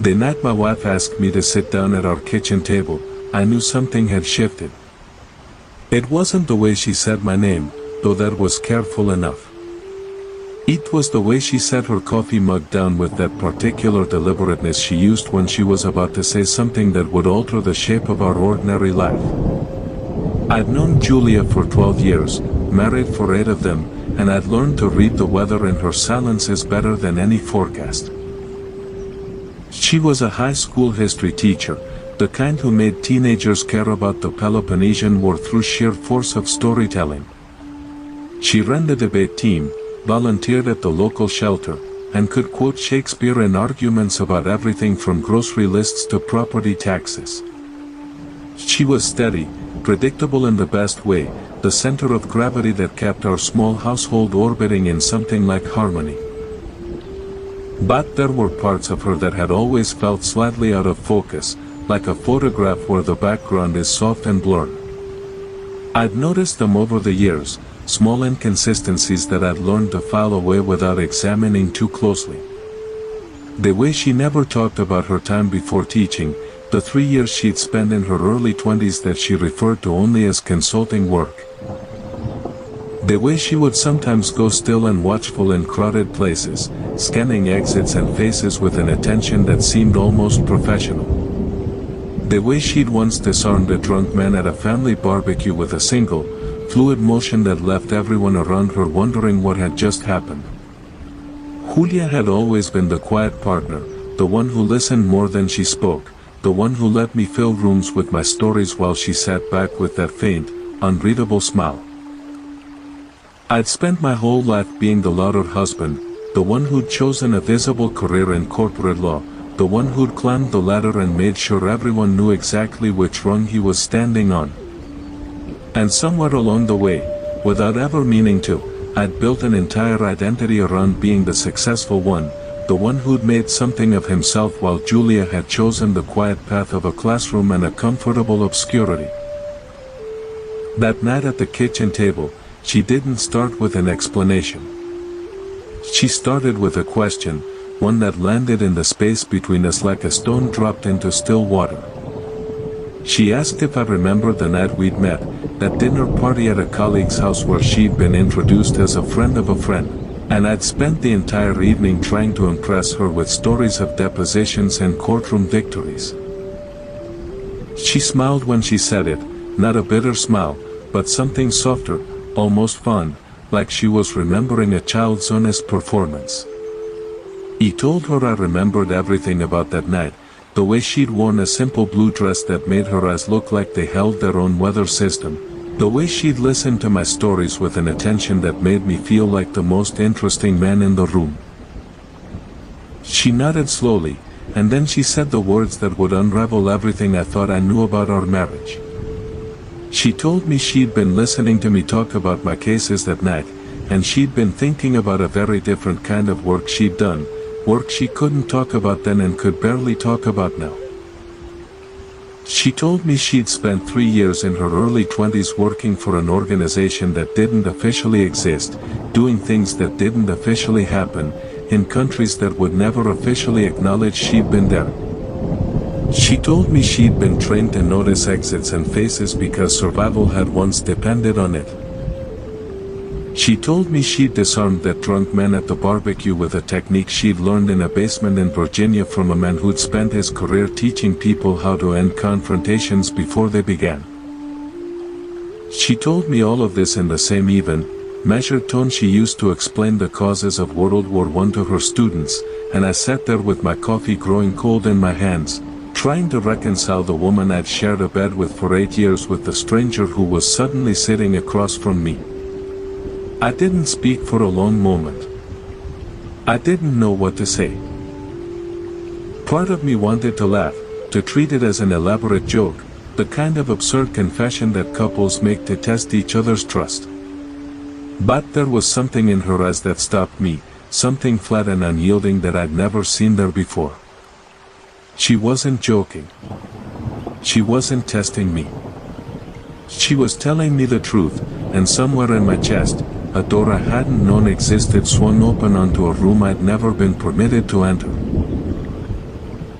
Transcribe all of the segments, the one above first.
The night my wife asked me to sit down at our kitchen table, I knew something had shifted. It wasn't the way she said my name, though that was careful enough. It was the way she set her coffee mug down with that particular deliberateness she used when she was about to say something that would alter the shape of our ordinary life. I'd known Julia for 12 years, married for 8 of them, and I'd learned to read the weather in her silences better than any forecast. She was a high school history teacher, the kind who made teenagers care about the Peloponnesian War through sheer force of storytelling. She ran the debate team, volunteered at the local shelter, and could quote Shakespeare in arguments about everything from grocery lists to property taxes. She was steady, predictable in the best way, the center of gravity that kept our small household orbiting in something like harmony. But there were parts of her that had always felt slightly out of focus, like a photograph where the background is soft and blurred. I'd noticed them over the years, small inconsistencies that I'd learned to file away without examining too closely. The way she never talked about her time before teaching, the 3 years she'd spent in her early 20s that she referred to only as consulting work. The way she would sometimes go still and watchful in crowded places, scanning exits and faces with an attention that seemed almost professional. The way she'd once disarmed a drunk man at a family barbecue with a single, fluid motion that left everyone around her wondering what had just happened. Julia had always been the quiet partner, the one who listened more than she spoke, the one who let me fill rooms with my stories while she sat back with that faint, unreadable smile. I'd spent my whole life being the louder husband, the one who'd chosen a visible career in corporate law, the one who'd climbed the ladder and made sure everyone knew exactly which rung he was standing on. And somewhere along the way, without ever meaning to, I'd built an entire identity around being the successful one, the one who'd made something of himself while Julia had chosen the quiet path of a classroom and a comfortable obscurity. That night at the kitchen table, she didn't start with an explanation. She started with a question, one that landed in the space between us like a stone dropped into still water. She asked if I remembered the night we'd met, that dinner party at a colleague's house where she'd been introduced as a friend of a friend, and I'd spent the entire evening trying to impress her with stories of depositions and courtroom victories. She smiled when she said it, not a bitter smile, but something softer, almost fond, like she was remembering a child's honest performance. I told her I remembered everything about that night, the way she'd worn a simple blue dress that made her eyes look like they held their own weather system, the way she'd listened to my stories with an attention that made me feel like the most interesting man in the room. She nodded slowly, and then she said the words that would unravel everything I thought I knew about our marriage. She told me she'd been listening to me talk about my cases that night, and she'd been thinking about a very different kind of work she'd done, work she couldn't talk about then and could barely talk about now. She told me she'd spent 3 years in her early 20s working for an organization that didn't officially exist, doing things that didn't officially happen, in countries that would never officially acknowledge she'd been there. She told me she'd been trained to notice exits and faces because survival had once depended on it. She told me she'd disarmed that drunk man at the barbecue with a technique she'd learned in a basement in Virginia from a man who'd spent his career teaching people how to end confrontations before they began. She told me all of this in the same even, measured tone she used to explain the causes of World War I to her students, and I sat there with my coffee growing cold in my hands, trying to reconcile the woman I'd shared a bed with for 8 years with the stranger who was suddenly sitting across from me. I didn't speak for a long moment. I didn't know what to say. Part of me wanted to laugh, to treat it as an elaborate joke, the kind of absurd confession that couples make to test each other's trust. But there was something in her eyes that stopped me, something flat and unyielding that I'd never seen there before. She wasn't joking. She wasn't testing me. She was telling me the truth, and somewhere in my chest, a door I hadn't known existed swung open onto a room I'd never been permitted to enter.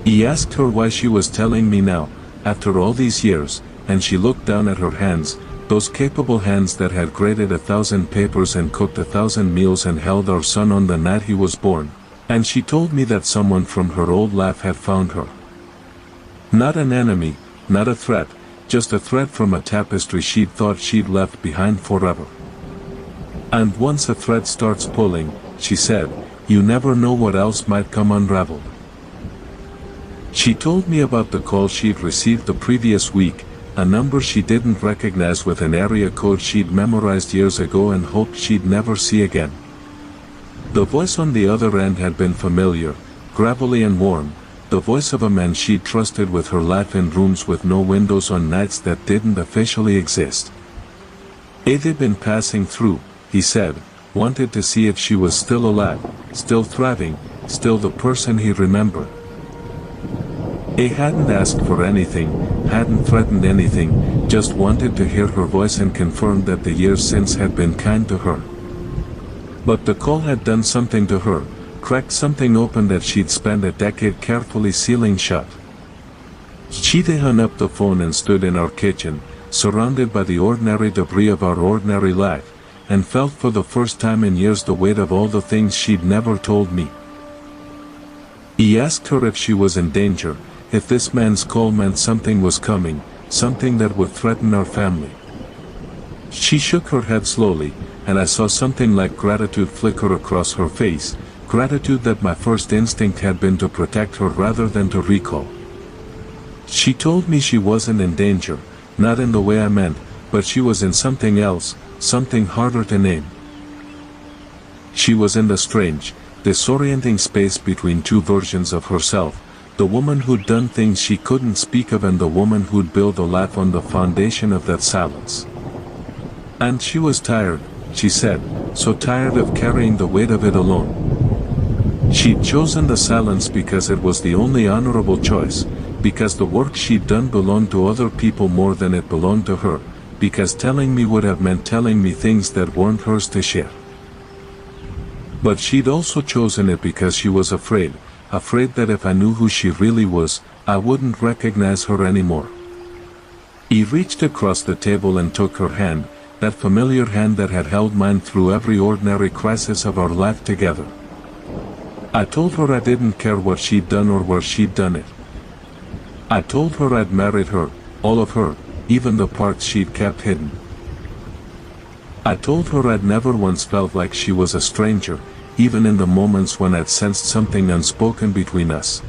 He asked her why she was telling me now, after all these years, and she looked down at her hands, those capable hands that had graded 1,000 papers and cooked 1,000 meals and held our son on the night he was born, and she told me that someone from her old life had found her. Not an enemy, not a threat, just a thread from a tapestry she'd thought she'd left behind forever. And once a thread starts pulling, she said, you never know what else might come unraveled. She told me about the call she'd received the previous week, a number she didn't recognize with an area code she'd memorized years ago and hoped she'd never see again. The voice on the other end had been familiar, gravelly and warm, the voice of a man she'd trusted with her life in rooms with no windows on nights that didn't officially exist. They'd been passing through, he said, wanted to see if she was still alive, still thriving, still the person he remembered. He hadn't asked for anything, hadn't threatened anything, just wanted to hear her voice and confirm that the years since had been kind to her. But the call had done something to her, cracked something open that she'd spent a decade carefully sealing shut. She'd hung up the phone and stood in our kitchen, surrounded by the ordinary debris of our ordinary life, and felt for the first time in years the weight of all the things she'd never told me. He asked her if she was in danger, if this man's call meant something was coming, something that would threaten our family. She shook her head slowly, and I saw something like gratitude flicker across her face, gratitude that my first instinct had been to protect her rather than to recall. She told me she wasn't in danger, not in the way I meant, but she was in something else, something harder to name. She was in the strange, disorienting space between two versions of herself, the woman who'd done things she couldn't speak of and the woman who'd built a life on the foundation of that silence. And she was tired, she said, so tired of carrying the weight of it alone. She'd chosen the silence because it was the only honorable choice, because the work she'd done belonged to other people more than it belonged to her, because telling me would have meant telling me things that weren't hers to share. But she'd also chosen it because she was afraid that if I knew who she really was, I wouldn't recognize her anymore. He reached across the table and took her hand, that familiar hand that had held mine through every ordinary crisis of our life together. I told her I didn't care what she'd done or where she'd done it. I told her I'd married her, all of her, even the parts she'd kept hidden. I told her I'd never once felt like she was a stranger, even in the moments when I'd sensed something unspoken between us.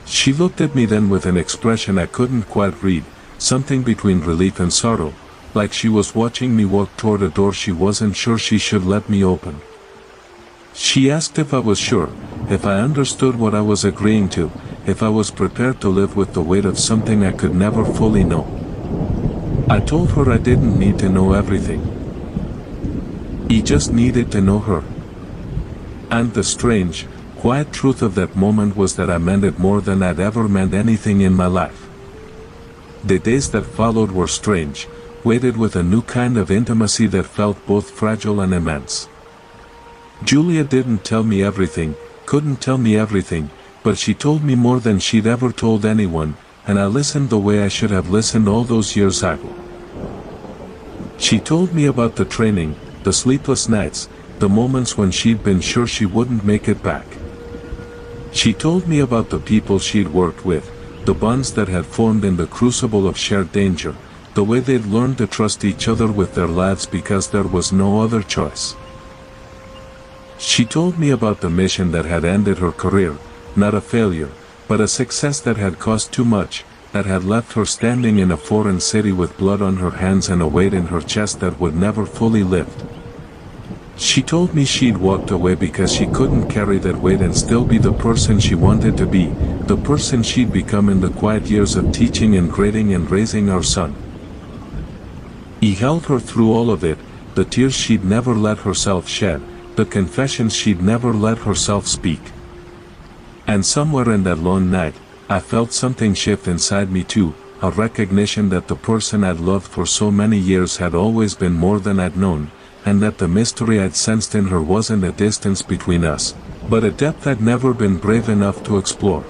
She looked at me then with an expression I couldn't quite read, something between relief and sorrow, like she was watching me walk toward a door she wasn't sure she should let me open. She asked if I was sure, if I understood what I was agreeing to, if I was prepared to live with the weight of something I could never fully know. I told her I didn't need to know everything. He just needed to know her. And the strange, quiet truth of that moment was that I meant it more than I'd ever meant anything in my life. The days that followed were strange, weighted with a new kind of intimacy that felt both fragile and immense. Julia didn't tell me everything, couldn't tell me everything, but she told me more than she'd ever told anyone, and I listened the way I should have listened all those years ago. She told me about the training, the sleepless nights, the moments when she'd been sure she wouldn't make it back. She told me about the people she'd worked with, the bonds that had formed in the crucible of shared danger, the way they'd learned to trust each other with their lives because there was no other choice. She told me about the mission that had ended her career, not a failure, but a success that had cost too much, that had left her standing in a foreign city with blood on her hands and a weight in her chest that would never fully lift. She told me she'd walked away because she couldn't carry that weight and still be the person she wanted to be, the person she'd become in the quiet years of teaching and grading and raising our son. He held her through all of it, the tears she'd never let herself shed, the confessions she'd never let herself speak. And somewhere in that long night, I felt something shift inside me too, a recognition that the person I'd loved for so many years had always been more than I'd known, and that the mystery I'd sensed in her wasn't a distance between us, but a depth I'd never been brave enough to explore.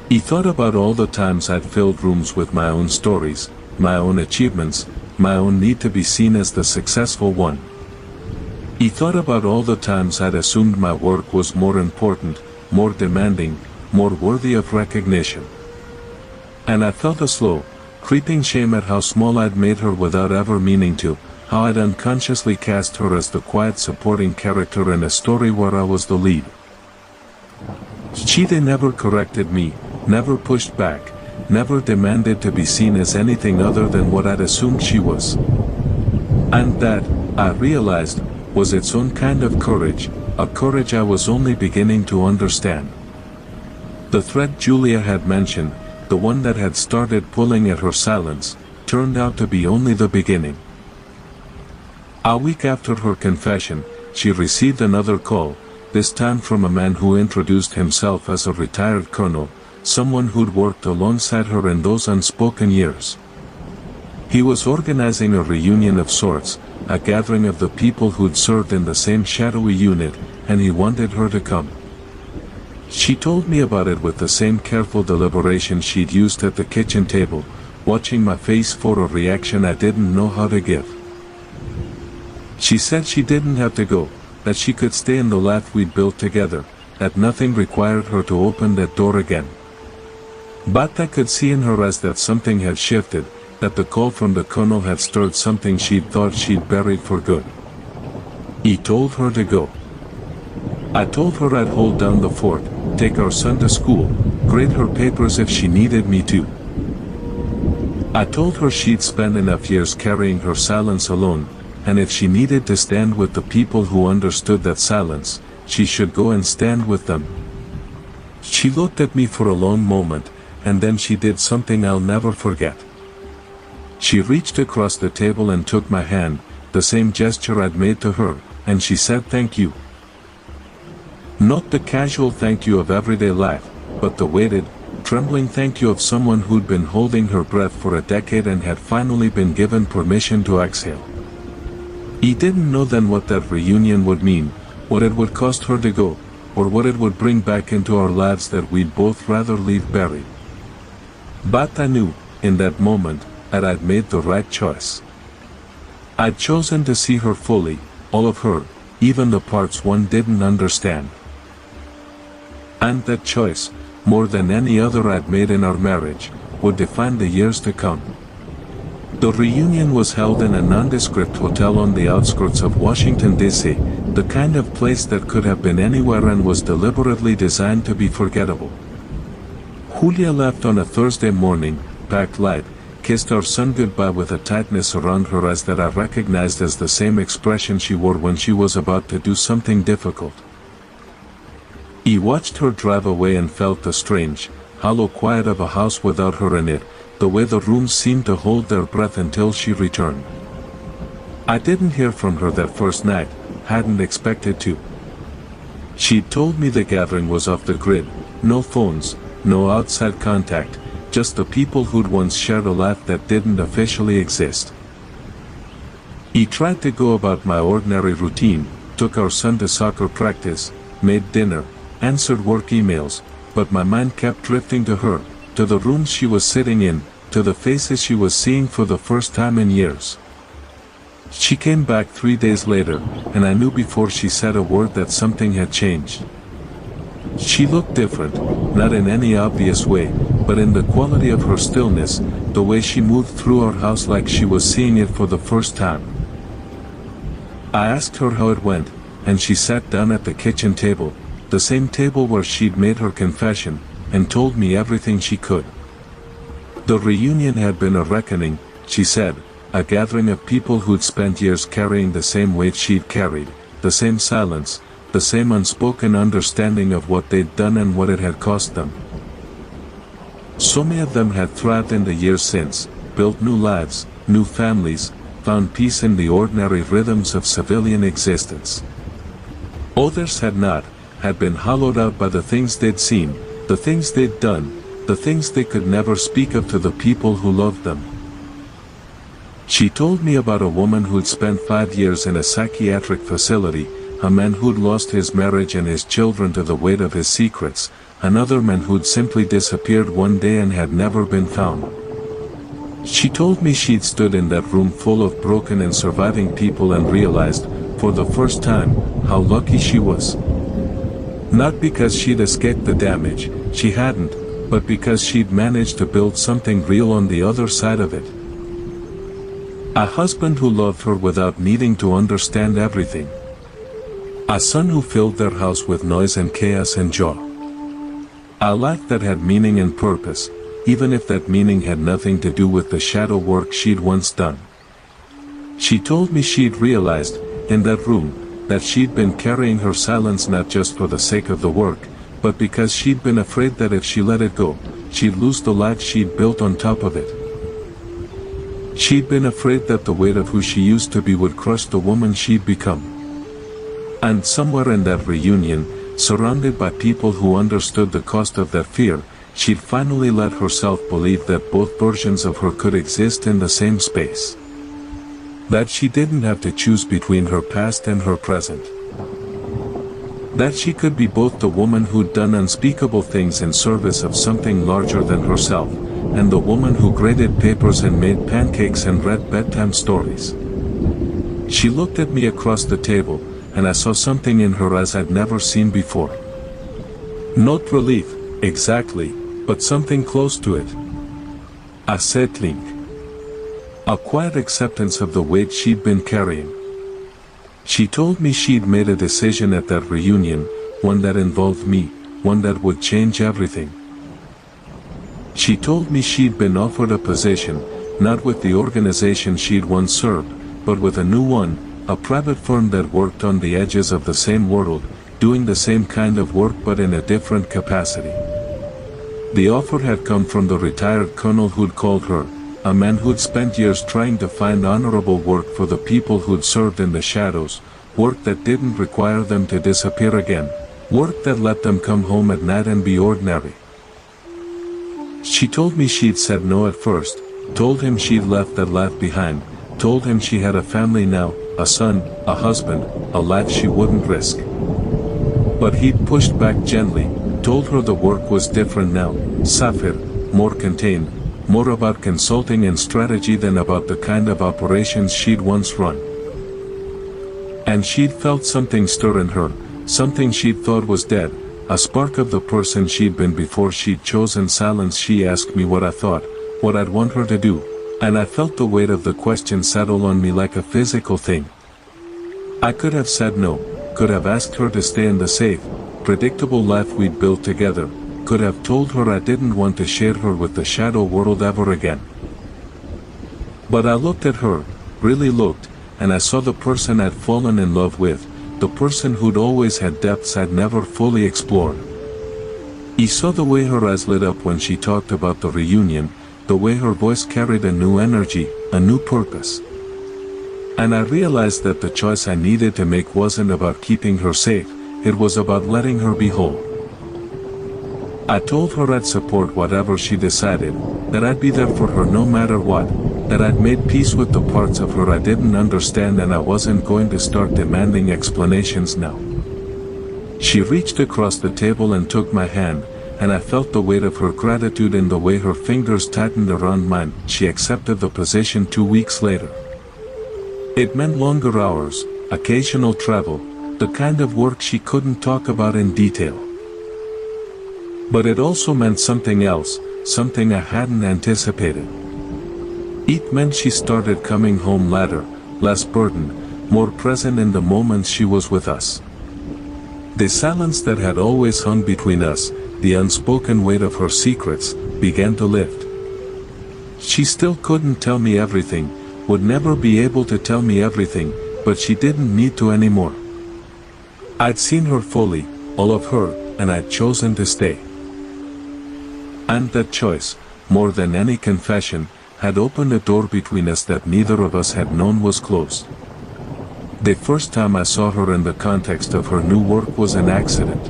He thought about all the times I'd filled rooms with my own stories, my own achievements, my own need to be seen as the successful one. He thought about all the times I'd assumed my work was more important, more demanding, more worthy of recognition. And I felt a slow, creeping shame at how small I'd made her without ever meaning to, how I'd unconsciously cast her as the quiet supporting character in a story where I was the lead. They never corrected me, never pushed back, never demanded to be seen as anything other than what I'd assumed she was. And that, I realized, was its own kind of courage, a courage I was only beginning to understand. The thread Julia had mentioned, the one that had started pulling at her silence, turned out to be only the beginning. A week after her confession, she received another call, this time from a man who introduced himself as a retired colonel, someone who'd worked alongside her in those unspoken years. He was organizing a reunion of sorts, a gathering of the people who'd served in the same shadowy unit, and he wanted her to come. She told me about it with the same careful deliberation she'd used at the kitchen table, watching my face for a reaction I didn't know how to give. She said she didn't have to go, that she could stay in the life we'd built together, that nothing required her to open that door again. But I could see in her eyes that something had shifted, that the call from the colonel had stirred something she'd thought she'd buried for good. He told her to go. I told her I'd hold down the fort, take our son to school, grade her papers if she needed me to. I told her she'd spend enough years carrying her silence alone, and if she needed to stand with the people who understood that silence, she should go and stand with them. She looked at me for a long moment, and then she did something I'll never forget. She reached across the table and took my hand, the same gesture I'd made to her, and she said thank you. Not the casual thank you of everyday life, but the weighted, trembling thank you of someone who'd been holding her breath for a decade and had finally been given permission to exhale. He didn't know then what that reunion would mean, what it would cost her to go, or what it would bring back into our lives that we'd both rather leave buried. But I knew, in that moment, that I'd made the right choice. I'd chosen to see her fully, all of her, even the parts one didn't understand. And that choice, more than any other I'd made in our marriage, would define the years to come. The reunion was held in a nondescript hotel on the outskirts of Washington, D.C., the kind of place that could have been anywhere and was deliberately designed to be forgettable. Julia left on a Thursday morning, packed light, kissed our son goodbye with a tightness around her eyes that I recognized as the same expression she wore when she was about to do something difficult. He watched her drive away and felt the strange, hollow quiet of a house without her in it, the way the rooms seemed to hold their breath until she returned. I didn't hear from her that first night, hadn't expected to. She'd told me the gathering was off the grid, no phones, no outside contact, just the people who'd once shared a life that didn't officially exist. He tried to go about my ordinary routine, took our son to soccer practice, made dinner, answered work emails, but my mind kept drifting to her, to the rooms she was sitting in, to the faces she was seeing for the first time in years. She came back 3 days later, and I knew before she said a word that something had changed. She looked different, not in any obvious way, but in the quality of her stillness, the way she moved through our house like she was seeing it for the first time. I asked her how it went, and she sat down at the kitchen table, the same table where she'd made her confession, and told me everything she could. The reunion had been a reckoning, she said, a gathering of people who'd spent years carrying the same weight she'd carried, the same silence, the same unspoken understanding of what they'd done and what it had cost them. So many of them had thrived in the years since, built new lives, new families, found peace in the ordinary rhythms of civilian existence. Others had not, had been hollowed out by the things they'd seen, the things they'd done, the things they could never speak of to the people who loved them. She told me about a woman who'd spent 5 years in a psychiatric facility, a man who'd lost his marriage and his children to the weight of his secrets, another man who'd simply disappeared one day and had never been found. She told me she'd stood in that room full of broken and surviving people and realized, for the first time, how lucky she was. Not because she'd escaped the damage, she hadn't, but because she'd managed to build something real on the other side of it. A husband who loved her without needing to understand everything. A son who filled their house with noise and chaos and joy. A life that had meaning and purpose, even if that meaning had nothing to do with the shadow work she'd once done. She told me she'd realized, in that room, that she'd been carrying her silence not just for the sake of the work, but because she'd been afraid that if she let it go, she'd lose the life she'd built on top of it. She'd been afraid that the weight of who she used to be would crush the woman she'd become. And somewhere in that reunion, surrounded by people who understood the cost of that fear, she'd finally let herself believe that both versions of her could exist in the same space. That she didn't have to choose between her past and her present. That she could be both the woman who'd done unspeakable things in service of something larger than herself, and the woman who graded papers and made pancakes and read bedtime stories. She looked at me across the table, and I saw something in her eyes I'd never seen before. Not relief, exactly, but something close to it. A settling. A quiet acceptance of the weight she'd been carrying. She told me she'd made a decision at that reunion, one that involved me, one that would change everything. She told me she'd been offered a position, not with the organization she'd once served, but with a new one, a private firm that worked on the edges of the same world, doing the same kind of work but in a different capacity. The offer had come from the retired colonel who'd called her, a man who'd spent years trying to find honorable work for the people who'd served in the shadows, work that didn't require them to disappear again, work that let them come home at night and be ordinary. She told me she'd said no at first, told him she'd left that life behind, told him she had a family now, a son, a husband, a life she wouldn't risk. But he'd pushed back gently, told her the work was different now, safer, more contained, more about consulting and strategy than about the kind of operations she'd once run. And she'd felt something stir in her, something she'd thought was dead, a spark of the person she'd been before she'd chosen silence. She asked me what I thought, what I'd want her to do, and I felt the weight of the question settle on me like a physical thing. I could have said no, could have asked her to stay in the safe, predictable life we'd built together, could have told her I didn't want to share her with the shadow world ever again. But I looked at her, really looked, and I saw the person I'd fallen in love with, the person who'd always had depths I'd never fully explored. I saw the way her eyes lit up when she talked about the reunion, the way her voice carried a new energy, a new purpose. And I realized that the choice I needed to make wasn't about keeping her safe, it was about letting her be whole. I told her I'd support whatever she decided, that I'd be there for her no matter what, that I'd made peace with the parts of her I didn't understand and I wasn't going to start demanding explanations now. She reached across the table and took my hand, and I felt the weight of her gratitude in the way her fingers tightened around mine. She accepted the position 2 weeks later. It meant longer hours, occasional travel, the kind of work she couldn't talk about in detail. But it also meant something else, something I hadn't anticipated. It meant she started coming home later, less burdened, more present in the moments she was with us. The silence that had always hung between us, the unspoken weight of her secrets, began to lift. She still couldn't tell me everything, would never be able to tell me everything, but she didn't need to anymore. I'd seen her fully, all of her, and I'd chosen to stay. And that choice, more than any confession, had opened a door between us that neither of us had known was closed. The first time I saw her in the context of her new work was an accident.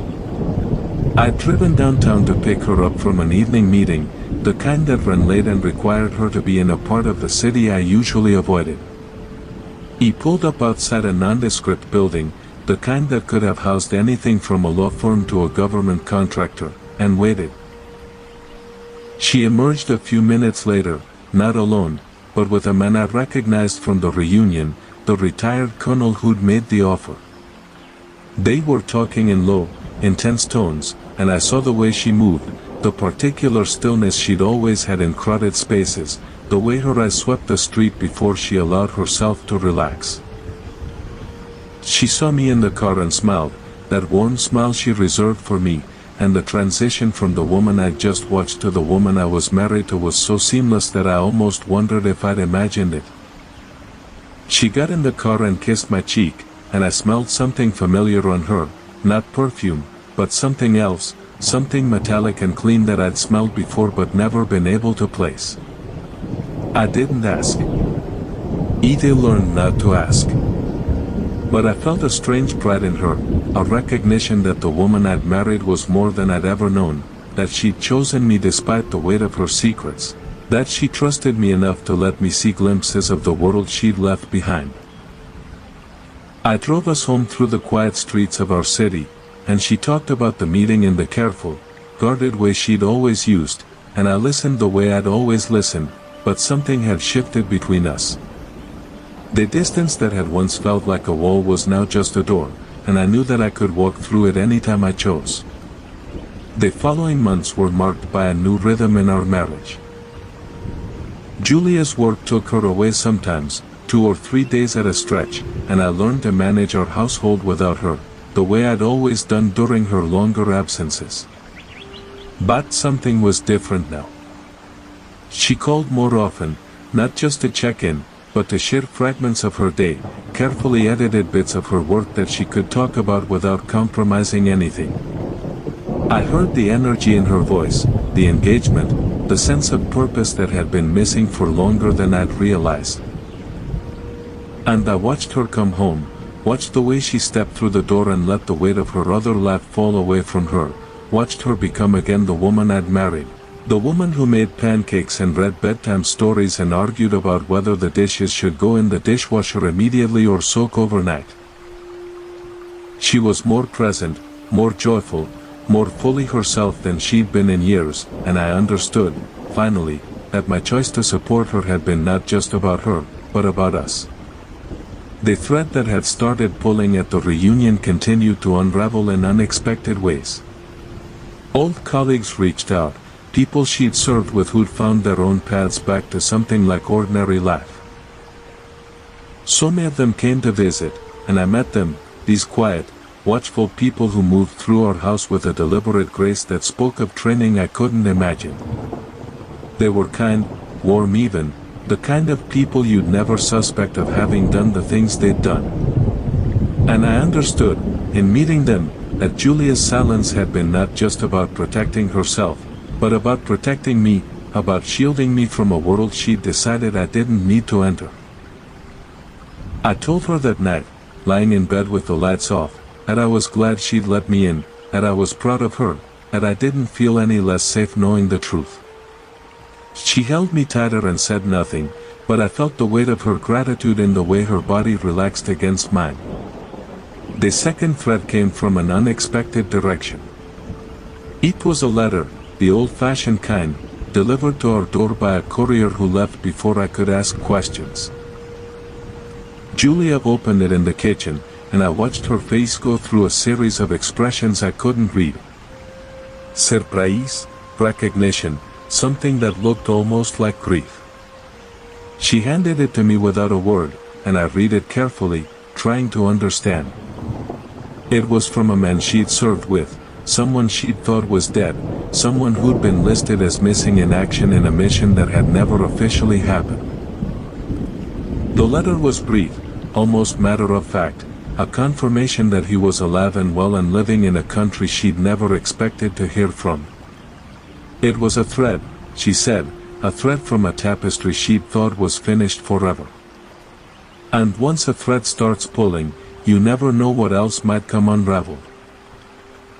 I'd driven downtown to pick her up from an evening meeting, the kind that ran late and required her to be in a part of the city I usually avoided. He pulled up outside a nondescript building, the kind that could have housed anything from a law firm to a government contractor, and waited. She emerged a few minutes later, not alone, but with a man I recognized from the reunion, the retired colonel who'd made the offer. They were talking in low, intense tones, and I saw the way she moved, the particular stillness she'd always had in crowded spaces, the way her eyes swept the street before she allowed herself to relax. She saw me in the car and smiled, that warm smile she reserved for me, and the transition from the woman I'd just watched to the woman I was married to was so seamless that I almost wondered if I'd imagined it. She got in the car and kissed my cheek, and I smelled something familiar on her, not perfume, but something else, something metallic and clean that I'd smelled before but never been able to place. I didn't ask. Edie learned not to ask. But I felt a strange pride in her, a recognition that the woman I'd married was more than I'd ever known, that she'd chosen me despite the weight of her secrets, that she trusted me enough to let me see glimpses of the world she'd left behind. I drove us home through the quiet streets of our city, and she talked about the meeting in the careful, guarded way she'd always used, and I listened the way I'd always listened, but something had shifted between us. The distance that had once felt like a wall was now just a door, and I knew that I could walk through it anytime I chose. The following months were marked by a new rhythm in our marriage. Julia's work took her away sometimes, 2 or 3 days at a stretch, and I learned to manage our household without her, the way I'd always done during her longer absences. But something was different now. She called more often, not just to check in, but to share fragments of her day, carefully edited bits of her work that she could talk about without compromising anything. I heard the energy in her voice, the engagement, the sense of purpose that had been missing for longer than I'd realized. And I watched her come home, watched the way she stepped through the door and let the weight of her other life fall away from her, watched her become again the woman I'd married. The woman who made pancakes and read bedtime stories and argued about whether the dishes should go in the dishwasher immediately or soak overnight. She was more present, more joyful, more fully herself than she'd been in years, and I understood, finally, that my choice to support her had been not just about her, but about us. The thread that had started pulling at the reunion continued to unravel in unexpected ways. Old colleagues reached out, people she'd served with who'd found their own paths back to something like ordinary life. So many of them came to visit, and I met them, these quiet, watchful people who moved through our house with a deliberate grace that spoke of training I couldn't imagine. They were kind, warm even, the kind of people you'd never suspect of having done the things they'd done. And I understood, in meeting them, that Julia's silence had been not just about protecting herself, but about protecting me, about shielding me from a world she'd decided I didn't need to enter. I told her that night, lying in bed with the lights off, that I was glad she'd let me in, that I was proud of her, that I didn't feel any less safe knowing the truth. She held me tighter and said nothing, but I felt the weight of her gratitude in the way her body relaxed against mine. The second thread came from an unexpected direction. It was a letter, the old-fashioned kind, delivered to our door by a courier who left before I could ask questions. Julia opened it in the kitchen, and I watched her face go through a series of expressions I couldn't read. Surprise, recognition, something that looked almost like grief. She handed it to me without a word, and I read it carefully, trying to understand. It was from a man she'd served with, someone she'd thought was dead, someone who'd been listed as missing in action in a mission that had never officially happened. The letter was brief, almost matter-of-fact, a confirmation that he was alive and well and living in a country she'd never expected to hear from. It was a thread, she said, a thread from a tapestry she'd thought was finished forever. And once a thread starts pulling, you never know what else might come unraveled.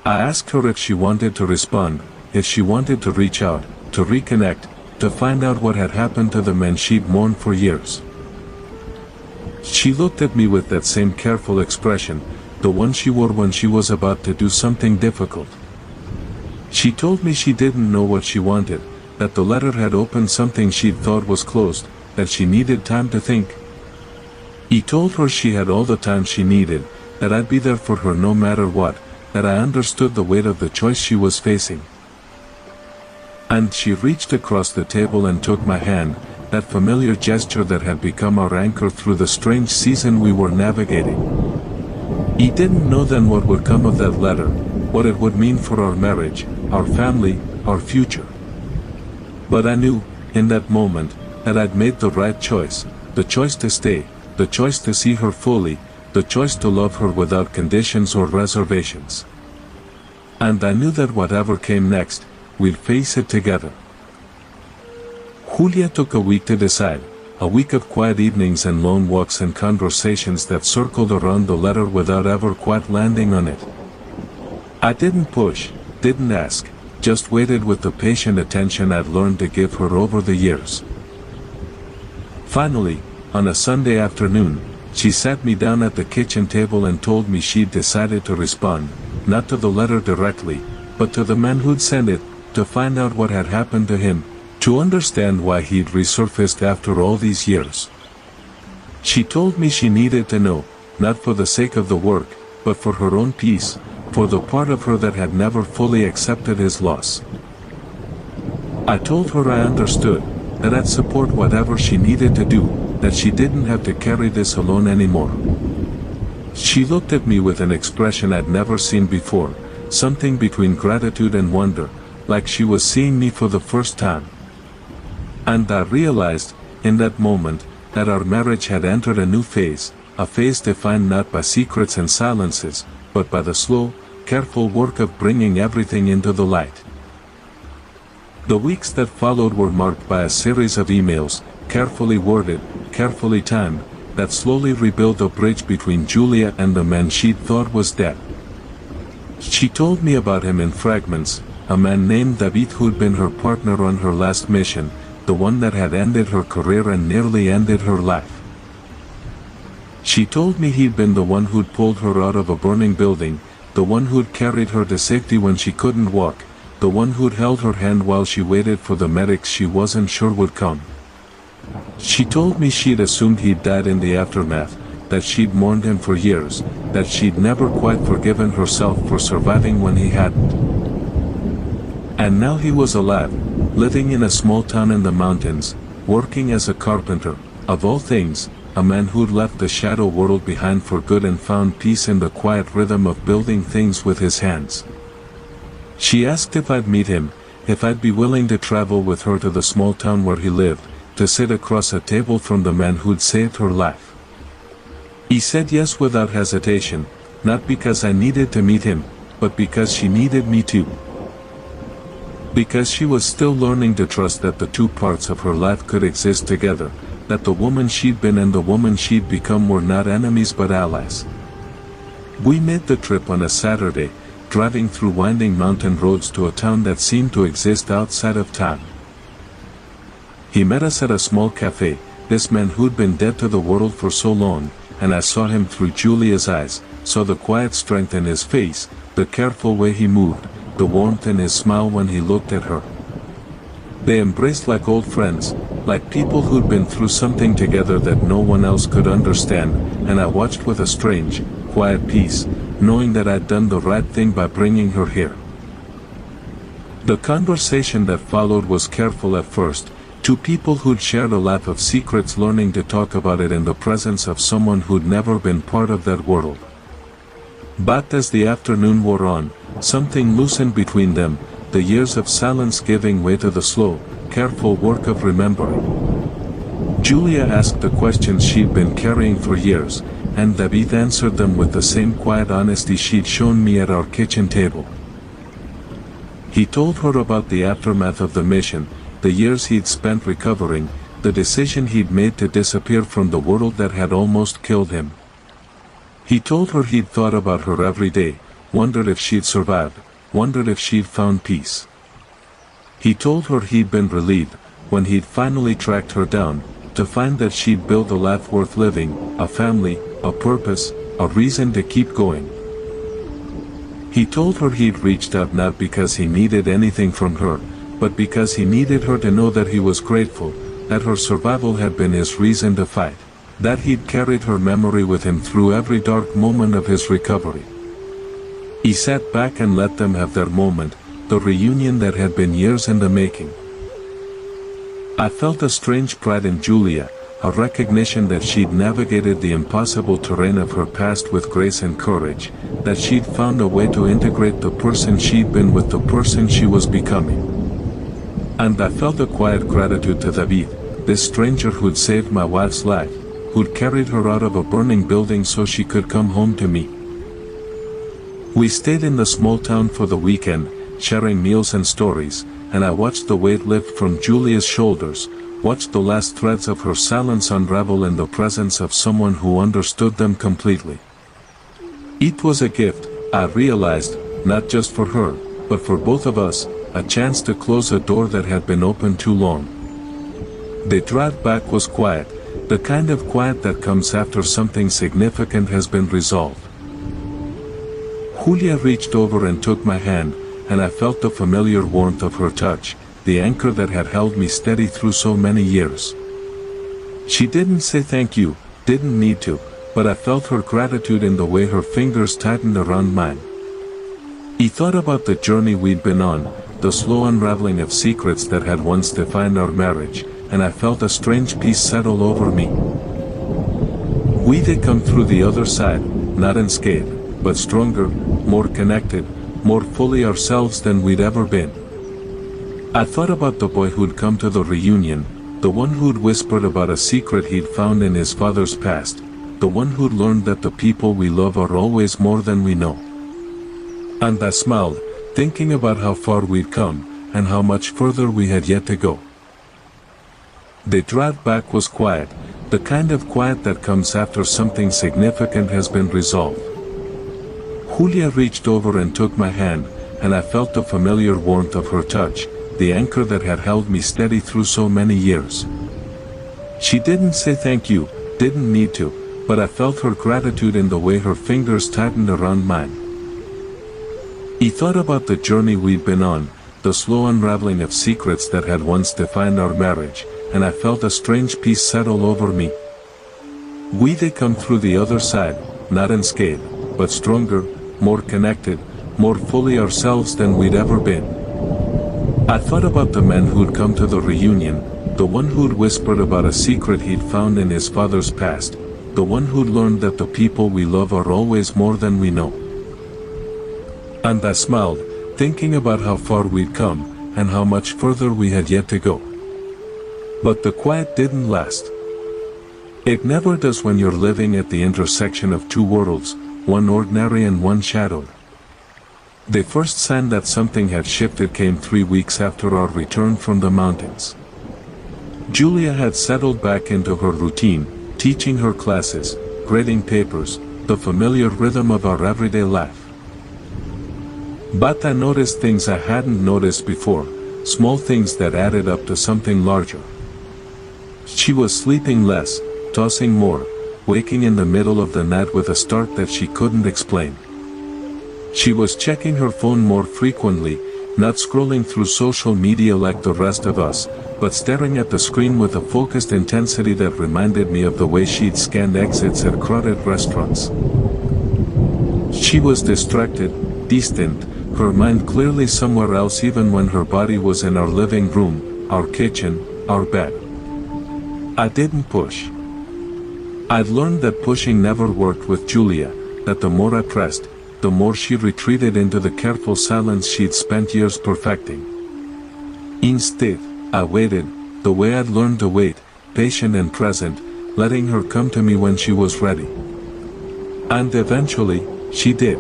I asked her if she wanted to respond, if she wanted to reach out, to reconnect, to find out what had happened to the men she'd mourned for years. She looked at me with that same careful expression, the one she wore when she was about to do something difficult. She told me she didn't know what she wanted, that the letter had opened something she'd thought was closed, that she needed time to think. He told her she had all the time she needed, that I'd be there for her no matter what, that I understood the weight of the choice she was facing. And she reached across the table and took my hand, that familiar gesture that had become our anchor through the strange season we were navigating. He didn't know then what would come of that letter, what it would mean for our marriage, our family, our future. But I knew, in that moment, that I'd made the right choice, the choice to stay, the choice to see her fully, the choice to love her without conditions or reservations. And I knew that whatever came next, we'd face it together. Julia took a week to decide, a week of quiet evenings and long walks and conversations that circled around the letter without ever quite landing on it. I didn't push, didn't ask, just waited with the patient attention I'd learned to give her over the years. Finally, on a Sunday afternoon, she sat me down at the kitchen table and told me she'd decided to respond, not to the letter directly, but to the man who'd sent it, to find out what had happened to him, to understand why he'd resurfaced after all these years. She told me she needed to know, not for the sake of the work, but for her own peace, for the part of her that had never fully accepted his loss. I told her I understood, that I'd support whatever she needed to do, that she didn't have to carry this alone anymore. She looked at me with an expression I'd never seen before, something between gratitude and wonder, like she was seeing me for the first time. And I realized, in that moment, that our marriage had entered a new phase, a phase defined not by secrets and silences, but by the slow, careful work of bringing everything into the light. The weeks that followed were marked by a series of emails, carefully worded, carefully timed, that slowly rebuilt the bridge between Julia and the man she'd thought was dead. She told me about him in fragments, a man named David who'd been her partner on her last mission, the one that had ended her career and nearly ended her life. She told me he'd been the one who'd pulled her out of a burning building, the one who'd carried her to safety when she couldn't walk, the one who'd held her hand while she waited for the medics she wasn't sure would come. She told me she'd assumed he'd died in the aftermath, that she'd mourned him for years, that she'd never quite forgiven herself for surviving when he hadn't. And now he was alive, living in a small town in the mountains, working as a carpenter, of all things, a man who'd left the shadow world behind for good and found peace in the quiet rhythm of building things with his hands. She asked if I'd meet him, if I'd be willing to travel with her to the small town where he lived, to sit across a table from the man who'd saved her life. He said yes without hesitation, not because I needed to meet him, but because she needed me too. Because she was still learning to trust that the two parts of her life could exist together, that the woman she'd been and the woman she'd become were not enemies but allies. We made the trip on a Saturday, driving through winding mountain roads to a town that seemed to exist outside of time. He met us at a small cafe, this man who'd been dead to the world for so long, and I saw him through Julia's eyes, saw the quiet strength in his face, the careful way he moved, the warmth in his smile when he looked at her. They embraced like old friends, like people who'd been through something together that no one else could understand, and I watched with a strange, quiet peace, knowing that I'd done the right thing by bringing her here. The conversation that followed was careful at first, two people who'd shared a life of secrets learning to talk about it in the presence of someone who'd never been part of that world. But as the afternoon wore on, something loosened between them, the years of silence giving way to the slow, careful work of remembering. Julia asked the questions she'd been carrying for years, and David answered them with the same quiet honesty she'd shown me at our kitchen table. He told her about the aftermath of the mission, the years he'd spent recovering, the decision he'd made to disappear from the world that had almost killed him. He told her he'd thought about her every day, wondered if she'd survived, wondered if she'd found peace. He told her he'd been relieved, when he'd finally tracked her down, to find that she'd built a life worth living, a family, a purpose, a reason to keep going. He told her he'd reached out not because he needed anything from her, but because he needed her to know that he was grateful, that her survival had been his reason to fight, that he'd carried her memory with him through every dark moment of his recovery. He sat back and let them have their moment, the reunion that had been years in the making. I felt a strange pride in Julia, a recognition that she'd navigated the impossible terrain of her past with grace and courage, that she'd found a way to integrate the person she'd been with the person she was becoming. And I felt a quiet gratitude to David, this stranger who'd saved my wife's life, who'd carried her out of a burning building so she could come home to me. We stayed in the small town for the weekend, sharing meals and stories, and I watched the weight lift from Julia's shoulders, watched the last threads of her silence unravel in the presence of someone who understood them completely. It was a gift, I realized, not just for her, but for both of us, a chance to close a door that had been open too long. The drive back was quiet, the kind of quiet that comes after something significant has been resolved. Julia reached over and took my hand, and I felt the familiar warmth of her touch, the anchor that had held me steady through so many years. She didn't say thank you, didn't need to, but I felt her gratitude in the way her fingers tightened around mine. He thought about the journey we'd been on, the slow unraveling of secrets that had once defined our marriage, and I felt a strange peace settle over me. We'd come through the other side, not unscathed, but stronger, more connected, more fully ourselves than we'd ever been. I thought about the boy who'd come to the reunion, the one who'd whispered about a secret he'd found in his father's past, the one who'd learned that the people we love are always more than we know. And I smiled, thinking about how far we'd come, and how much further we had yet to go. The drive back was quiet, the kind of quiet that comes after something significant has been resolved. Julia reached over and took my hand, and I felt the familiar warmth of her touch, the anchor that had held me steady through so many years. She didn't say thank you, didn't need to, but I felt her gratitude in the way her fingers tightened around mine. He thought about the journey we'd been on, the slow unraveling of secrets that had once defined our marriage, and I felt a strange peace settle over me. We'd come through the other side, not unscathed, but stronger, more connected, more fully ourselves than we'd ever been. I thought about the man who'd come to the reunion, the one who'd whispered about a secret he'd found in his father's past, the one who'd learned that the people we love are always more than we know. And I smiled, thinking about how far we'd come, and how much further we had yet to go. But the quiet didn't last. It never does when you're living at the intersection of two worlds, one ordinary and one shadowed. The first sign that something had shifted came 3 weeks after our return from the mountains. Julia had settled back into her routine, teaching her classes, grading papers, the familiar rhythm of our everyday life. But I noticed things I hadn't noticed before, small things that added up to something larger. She was sleeping less, tossing more, waking in the middle of the night with a start that she couldn't explain. She was checking her phone more frequently, not scrolling through social media like the rest of us, but staring at the screen with a focused intensity that reminded me of the way she'd scanned exits at crowded restaurants. She was distracted, distant, her mind clearly somewhere else even when her body was in our living room, our kitchen, our bed. I didn't push. I'd learned that pushing never worked with Julia, that the more I pressed, the more she retreated into the careful silence she'd spent years perfecting. Instead, I waited, the way I'd learned to wait, patient and present, letting her come to me when she was ready. And eventually, she did.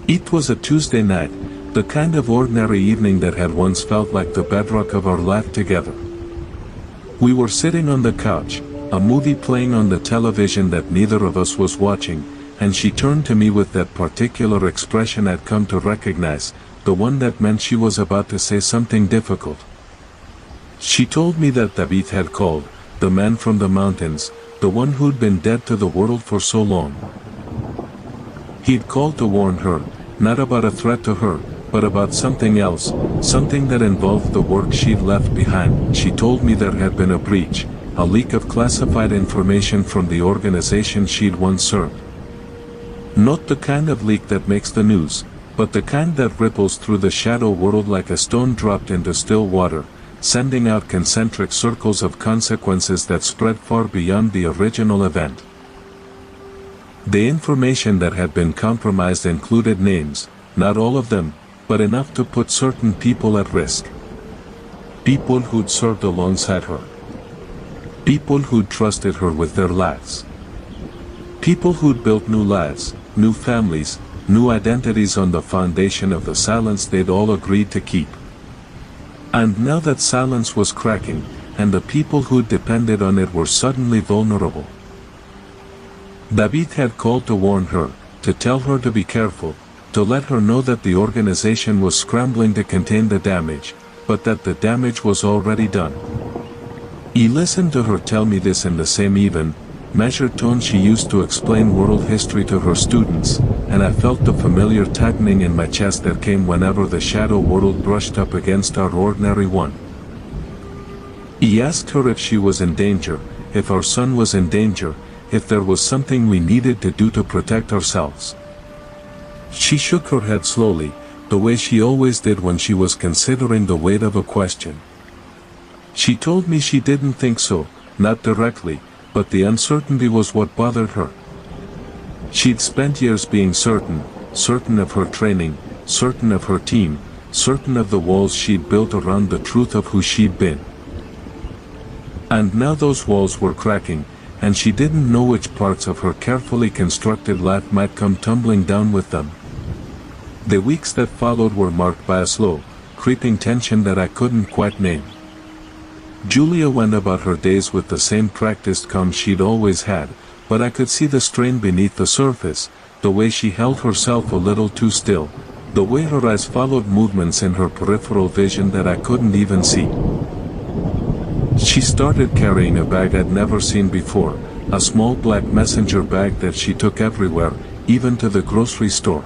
It was a Tuesday night, the kind of ordinary evening that had once felt like the bedrock of our life together. We were sitting on the couch, a movie playing on the television that neither of us was watching, and she turned to me with that particular expression I'd come to recognize, the one that meant she was about to say something difficult. She told me that David had called, the man from the mountains, the one who'd been dead to the world for so long. He'd called to warn her, not about a threat to her, but about something else, something that involved the work she'd left behind. She told me there had been a breach, a leak of classified information from the organization she'd once served. Not the kind of leak that makes the news, but the kind that ripples through the shadow world like a stone dropped into still water, sending out concentric circles of consequences that spread far beyond the original event. The information that had been compromised included names, not all of them, but enough to put certain people at risk. People who'd served alongside her. People who'd trusted her with their lives. People who'd built new lives, new families, new identities on the foundation of the silence they'd all agreed to keep. And now that silence was cracking, and the people who depended on it were suddenly vulnerable. David had called to warn her, to tell her to be careful, to let her know that the organization was scrambling to contain the damage, but that the damage was already done. He listened to her tell me this in the same even, measured tone she used to explain world history to her students, and I felt the familiar tightening in my chest that came whenever the shadow world brushed up against our ordinary one. He asked her if she was in danger, if our son was in danger, if there was something we needed to do to protect ourselves. She shook her head slowly, the way she always did when she was considering the weight of a question. She told me she didn't think so, not directly, but the uncertainty was what bothered her. She'd spent years being certain, certain of her training, certain of her team, certain of the walls she'd built around the truth of who she'd been. And now those walls were cracking, and she didn't know which parts of her carefully constructed life might come tumbling down with them. The weeks that followed were marked by a slow, creeping tension that I couldn't quite name. Julia went about her days with the same practiced calm she'd always had, but I could see the strain beneath the surface, the way she held herself a little too still, the way her eyes followed movements in her peripheral vision that I couldn't even see. She started carrying a bag I'd never seen before, a small black messenger bag that she took everywhere, even to the grocery store.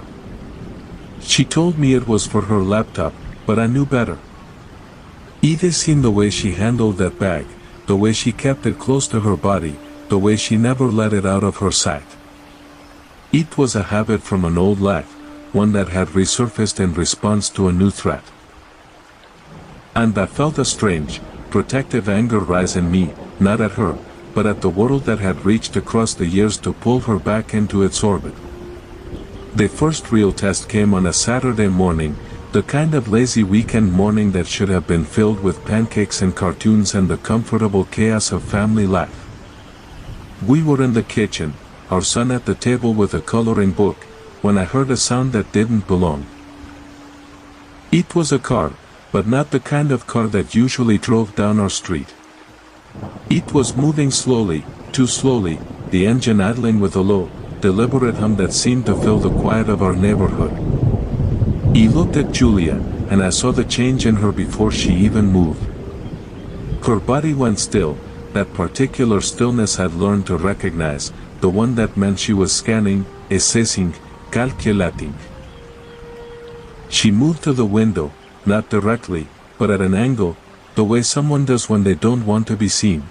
She told me it was for her laptop, but I knew better. Either seen the way she handled that bag, the way she kept it close to her body, the way she never let it out of her sight. It was a habit from an old life, one that had resurfaced in response to a new threat. And I felt a strange, protective anger rise in me, not at her, but at the world that had reached across the years to pull her back into its orbit. The first real test came on a Saturday morning, the kind of lazy weekend morning that should have been filled with pancakes and cartoons and the comfortable chaos of family life. We were in the kitchen, our son at the table with a coloring book, when I heard a sound that didn't belong. It was a car, but not the kind of car that usually drove down our street. It was moving slowly, too slowly, the engine idling with a low, deliberate hum that seemed to fill the quiet of our neighborhood. He looked at Julia, and I saw the change in her before she even moved. Her body went still, that particular stillness I'd learned to recognize, the one that meant she was scanning, assessing, calculating. She moved to the window, not directly, but at an angle, the way someone does when they don't want to be seen.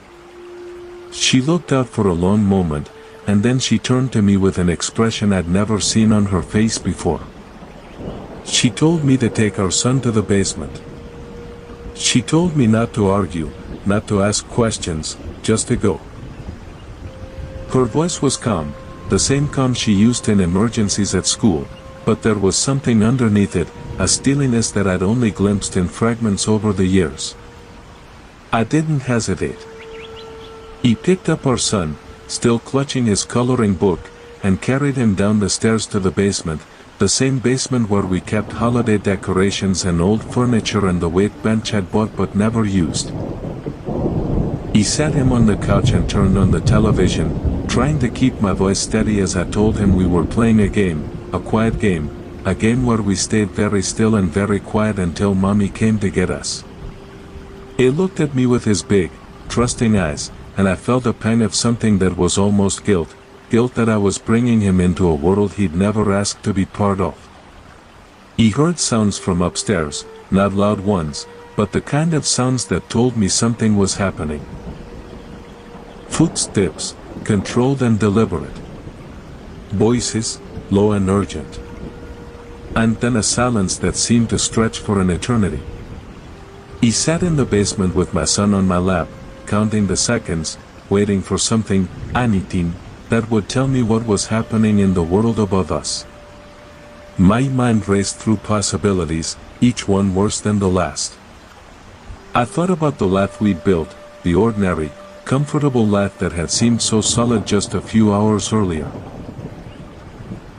She looked out for a long moment, and then she turned to me with an expression I'd never seen on her face before. She told me to take our son to the basement. She told me not to argue, not to ask questions, just to go. Her voice was calm, the same calm she used in emergencies at school, but there was something underneath it, a steeliness that I'd only glimpsed in fragments over the years. I didn't hesitate. He picked up our son, still clutching his coloring book, and carried him down the stairs to the basement, the same basement where we kept holiday decorations and old furniture and the weight bench I'd bought but never used. He sat him on the couch and turned on the television, trying to keep my voice steady as I told him we were playing a game, a quiet game, a game where we stayed very still and very quiet until Mommy came to get us. He looked at me with his big, trusting eyes, and I felt a pang of something that was almost guilt, guilt that I was bringing him into a world he'd never asked to be part of. He heard sounds from upstairs, not loud ones, but the kind of sounds that told me something was happening. Footsteps, controlled and deliberate. Voices, low and urgent. And then a silence that seemed to stretch for an eternity. He sat in the basement with my son on my lap, counting the seconds, waiting for something, anything, that would tell me what was happening in the world above us. My mind raced through possibilities, each one worse than the last. I thought about the life we'd built, the ordinary, comfortable life that had seemed so solid just a few hours earlier.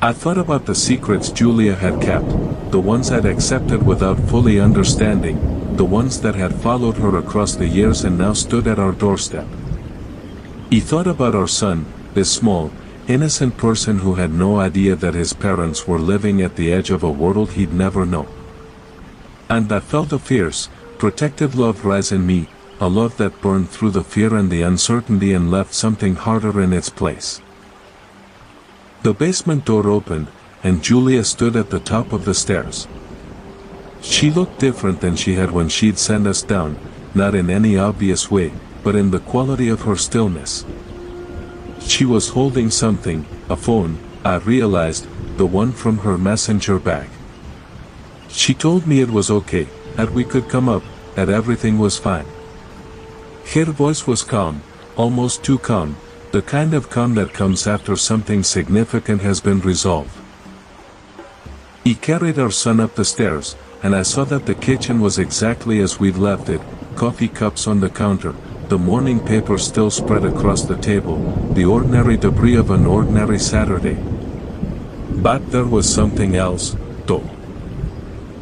I thought about the secrets Julia had kept, the ones I'd accepted without fully understanding, the ones that had followed her across the years and now stood at our doorstep. He thought about our son, this small, innocent person who had no idea that his parents were living at the edge of a world he'd never known. And I felt a fierce, protective love rise in me, a love that burned through the fear and the uncertainty and left something harder in its place. The basement door opened, and Julia stood at the top of the stairs. She looked different than she had when she'd sent us down, not in any obvious way, but in the quality of her stillness. She was holding something, a phone, I realized, the one from her messenger bag. She told me it was okay, that we could come up, that everything was fine. Her voice was calm, almost too calm, the kind of calm that comes after something significant has been resolved. He carried our son up the stairs, and I saw that the kitchen was exactly as we'd left it, coffee cups on the counter, the morning paper still spread across the table, the ordinary debris of an ordinary Saturday. But there was something else, though.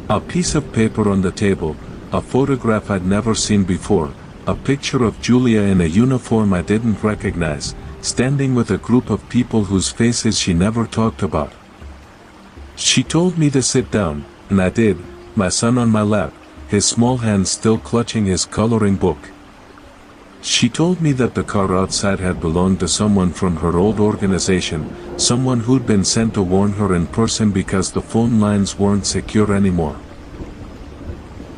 A piece of paper on the table, a photograph I'd never seen before, a picture of Julia in a uniform I didn't recognize, standing with a group of people whose faces she never talked about. She told me to sit down, and I did, my son on my lap, his small hand still clutching his coloring book. She told me that the car outside had belonged to someone from her old organization, someone who'd been sent to warn her in person because the phone lines weren't secure anymore.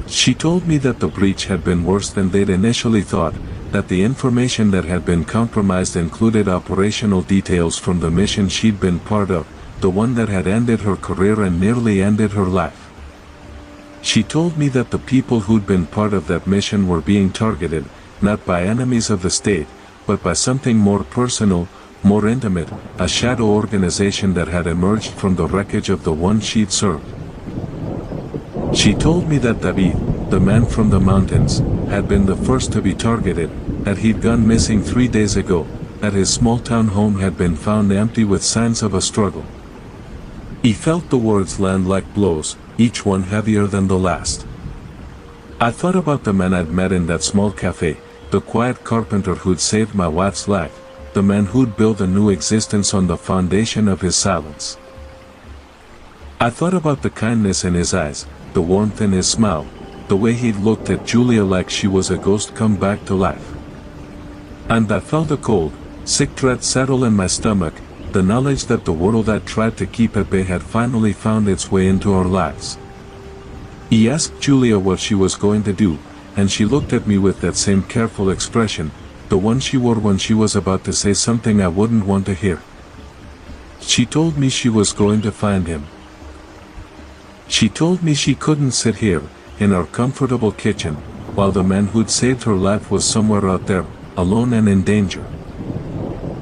She told me that the breach had been worse than they'd initially thought, that the information that had been compromised included operational details from the mission she'd been part of, the one that had ended her career and nearly ended her life. She told me that the people who'd been part of that mission were being targeted, not by enemies of the state, but by something more personal, more intimate, a shadow organization that had emerged from the wreckage of the one she'd served. She told me that David, the man from the mountains, had been the first to be targeted, that he'd gone missing 3 days ago, that his small-town home had been found empty with signs of a struggle. He felt the words land like blows, each one heavier than the last. I thought about the man I'd met in that small cafe, the quiet carpenter who'd saved my wife's life, the man who'd built a new existence on the foundation of his silence. I thought about the kindness in his eyes, the warmth in his smile, the way he'd looked at Julia like she was a ghost come back to life. And I felt a cold, sick dread settle in my stomach, the knowledge that the world I'd tried to keep at bay had finally found its way into our lives. He asked Julia what she was going to do, and she looked at me with that same careful expression, the one she wore when she was about to say something I wouldn't want to hear. She told me she was going to find him. She told me she couldn't sit here, in our comfortable kitchen, while the man who'd saved her life was somewhere out there, alone and in danger.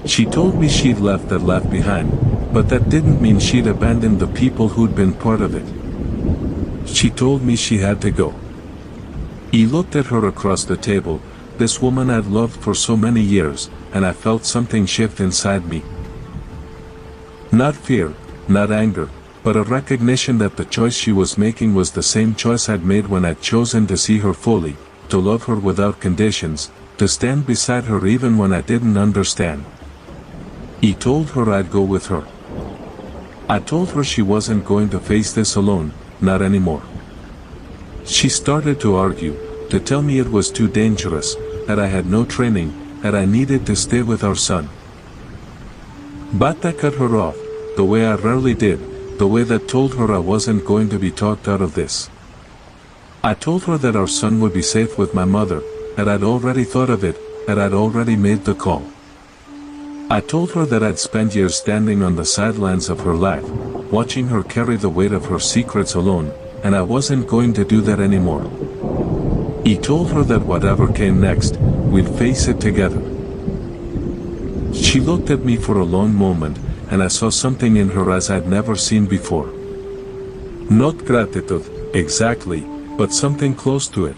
She told me she'd left that life behind, but that didn't mean she'd abandoned the people who'd been part of it. She told me she had to go. He looked at her across the table, this woman I'd loved for so many years, and I felt something shift inside me. Not fear, not anger, but a recognition that the choice she was making was the same choice I'd made when I'd chosen to see her fully, to love her without conditions, to stand beside her even when I didn't understand. He told her I'd go with her. I told her she wasn't going to face this alone, not anymore. She started to argue, to tell me it was too dangerous, that I had no training, that I needed to stay with our son. But I cut her off, the way I rarely did, the way that told her I wasn't going to be talked out of this. I told her that our son would be safe with my mother, that I'd already thought of it, that I'd already made the call. I told her that I'd spent years standing on the sidelines of her life, watching her carry the weight of her secrets alone, and I wasn't going to do that anymore. I told her that whatever came next, we'd face it together. She looked at me for a long moment, and I saw something in her eyes I'd never seen before. Not gratitude, exactly, but something close to it.